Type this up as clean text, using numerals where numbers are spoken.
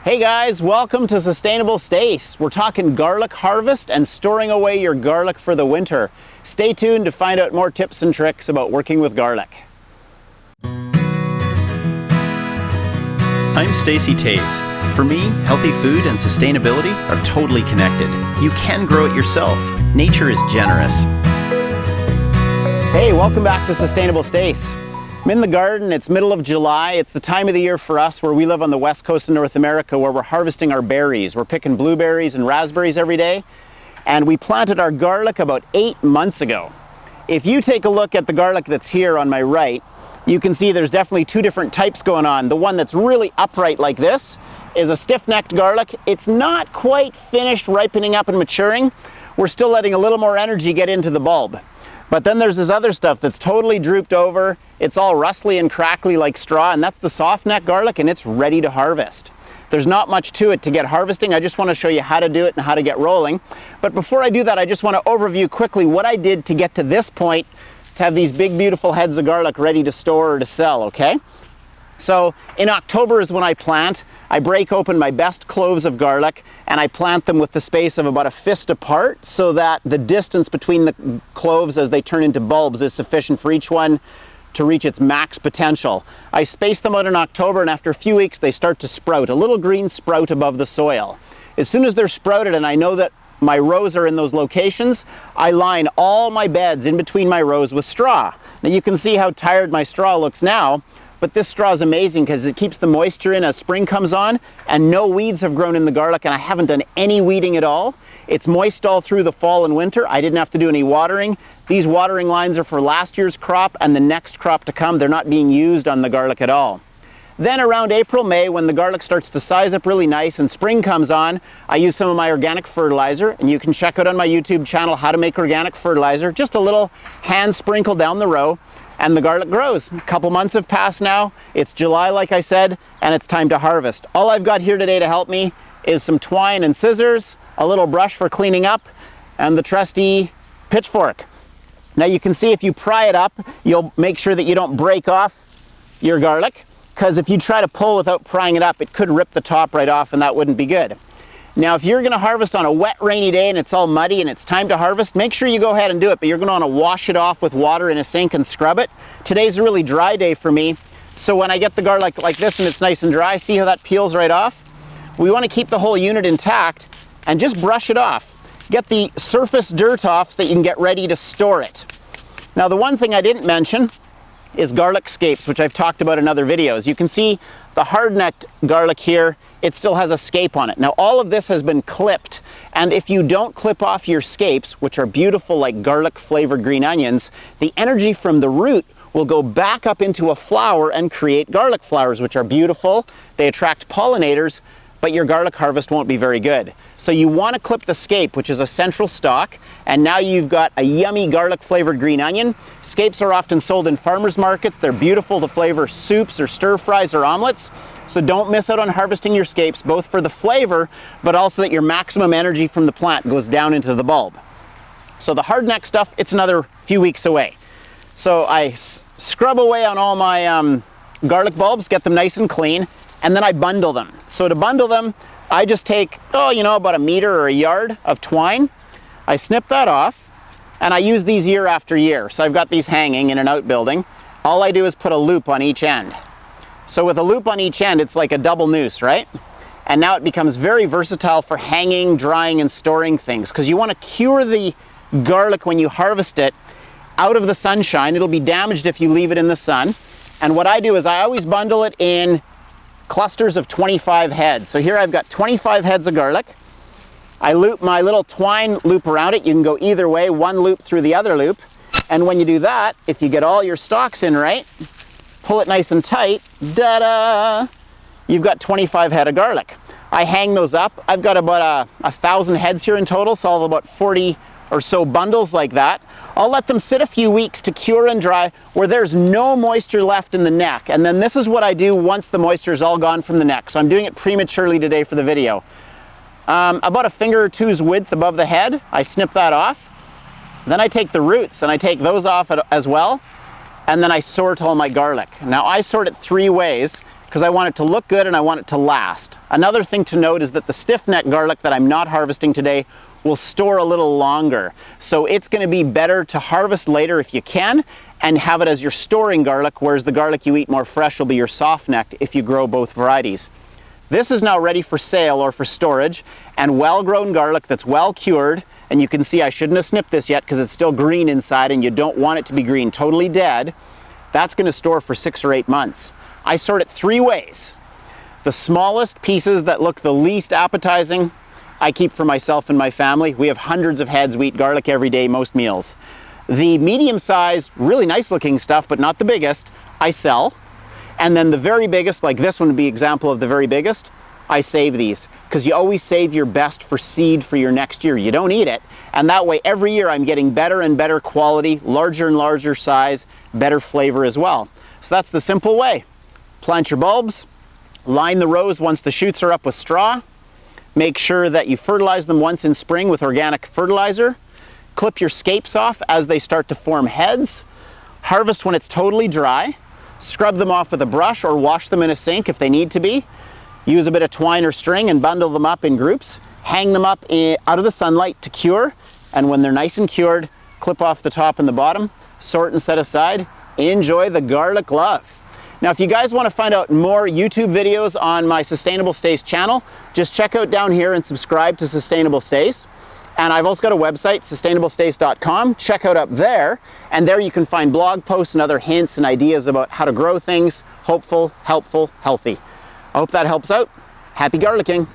Hey guys, welcome to Sustainable Stace. We're talking garlic harvest and storing away your garlic for the winter. Stay tuned to find out more tips and tricks about working with garlic. I'm Stacy Taves. For me, healthy food and sustainability are totally connected. You can grow it yourself. Nature is generous. Hey, welcome back to Sustainable Stace. I'm in the garden, it's middle of July. It's the time of the year for us where we live on the west coast of North America where we're harvesting our berries. We're picking blueberries and raspberries every day. And we planted our garlic about 8 months ago. If you take a look at the garlic that's here on my right, you can see there's definitely two different types going on. The one that's really upright like this is a stiff-necked garlic. It's not quite finished ripening up and maturing. We're still letting a little more energy get into the bulb. But then there's this other stuff that's totally drooped over. It's all rustly and crackly like straw, and that's the soft-neck garlic, and it's ready to harvest. There's not much to it to get harvesting. I just want to show you how to do it and how to get rolling. But before I do that, I just want to overview quickly what I did to get to this point to have these big, beautiful heads of garlic ready to store or to sell, okay? So in October is when I plant. I break open my best cloves of garlic and I plant them with the space of about a fist apart so that the distance between the cloves as they turn into bulbs is sufficient for each one to reach its max potential. I space them out in October, and after a few weeks they start to sprout, a little green sprout above the soil. As soon as they're sprouted and I know that my rows are in those locations, I line all my beds in between my rows with straw. Now you can see how tired my straw looks now, but this straw is amazing because it keeps the moisture in as spring comes on, and no weeds have grown in the garlic, and I haven't done any weeding at all. It's moist all through the fall and winter. I didn't have to do any watering. These watering lines are for last year's crop and the next crop to come. They're not being used on the garlic at all. Then around April, May, when the garlic starts to size up really nice and spring comes on, I use some of my organic fertilizer, and you can check out on my YouTube channel how to make organic fertilizer. Just a little hand sprinkle down the row, and the garlic grows. A couple months have passed now. It's July, like I said, and it's time to harvest. All I've got here today to help me is some twine and scissors, a little brush for cleaning up, and the trusty pitchfork. Now you can see if you pry it up, you'll make sure that you don't break off your garlic, because if you try to pull without prying it up, it could rip the top right off, and that wouldn't be good. Now, if you're gonna harvest on a wet, rainy day and it's all muddy and it's time to harvest, make sure you go ahead and do it, but you're gonna wanna wash it off with water in a sink and scrub it. Today's a really dry day for me, so when I get the garlic like this and it's nice and dry, see how that peels right off? We wanna keep the whole unit intact and just brush it off. Get the surface dirt off so that you can get ready to store it. Now, the one thing I didn't mention is garlic scapes, which I've talked about in other videos. You can see the hard-necked garlic here, it still has a scape on it. Now all of this has been clipped, and if you don't clip off your scapes, which are beautiful like garlic flavored green onions, the energy from the root will go back up into a flower and create garlic flowers, which are beautiful. They attract pollinators, but your garlic harvest won't be very good. So you want to clip the scape, which is a central stalk, and now you've got a yummy garlic flavored green onion. Scapes are often sold in farmers markets. They're beautiful to flavor soups or stir fries or omelets. So don't miss out on harvesting your scapes, both for the flavor, but also that your maximum energy from the plant goes down into the bulb. So the hard neck stuff, it's another few weeks away. So I scrub away on all my garlic bulbs, get them nice and clean, and then I bundle them. So to bundle them, I just take, about a meter or a yard of twine. I snip that off, and I use these year after year. So I've got these hanging in an outbuilding. All I do is put a loop on each end. So with a loop on each end, it's like a double noose, right? And now it becomes very versatile for hanging, drying, and storing things, because you want to cure the garlic when you harvest it out of the sunshine. It'll be damaged if you leave it in the sun. And what I do is I always bundle it in clusters of 25 heads. So here I've got 25 heads of garlic. I loop my little twine loop around it. You can go either way, one loop through the other loop. And when you do that, if you get all your stalks in right, pull it nice and tight, da-da, you've got 25 head of garlic. I hang those up. I've got about 1,000 heads here in total, so I'll have about 40 or so bundles like that. I'll let them sit a few weeks to cure and dry where there's no moisture left in the neck. And then this is what I do once the moisture is all gone from the neck. So I'm doing it prematurely today for the video. About a finger or two's width above the head, I snip that off. Then I take the roots and I take those off as well. And then I sort all my garlic. Now I sort it 3 ways. because I want it to look good and I want it to last. Another thing to note is that the stiff neck garlic that I'm not harvesting today will store a little longer. So it's going to be better to harvest later if you can and have it as your storing garlic, whereas the garlic you eat more fresh will be your soft neck if you grow both varieties. This is now ready for sale or for storage, and well-grown garlic that's well cured, and you can see I shouldn't have snipped this yet because it's still green inside and you don't want it to be green, totally dead. That's going to store for 6 or 8 months. I sort it 3 ways. The smallest pieces that look the least appetizing, I keep for myself and my family. We have hundreds of heads. We eat garlic every day, most meals. The medium-sized, really nice-looking stuff, but not the biggest, I sell. And then the very biggest, like this one would be an example of the very biggest, I save these. Because you always save your best for seed for your next year. You don't eat it. And that way, every year I'm getting better and better quality, larger and larger size, better flavor as well. So that's the simple way. Plant your bulbs, line the rows once the shoots are up with straw, make sure that you fertilize them once in spring with organic fertilizer, clip your scapes off as they start to form heads, harvest when it's totally dry, scrub them off with a brush or wash them in a sink if they need to be, use a bit of twine or string and bundle them up in groups, hang them up out of the sunlight to cure, and when they're nice and cured, clip off the top and the bottom, sort and set aside, enjoy the garlic love. Now, if you guys want to find out more YouTube videos on my Sustainable Stace channel, just check out down here and subscribe to Sustainable Stace. And I've also got a website, sustainablestace.com. Check out up there, and there you can find blog posts and other hints and ideas about how to grow things hopeful, helpful, healthy. I hope that helps out. Happy garlicking.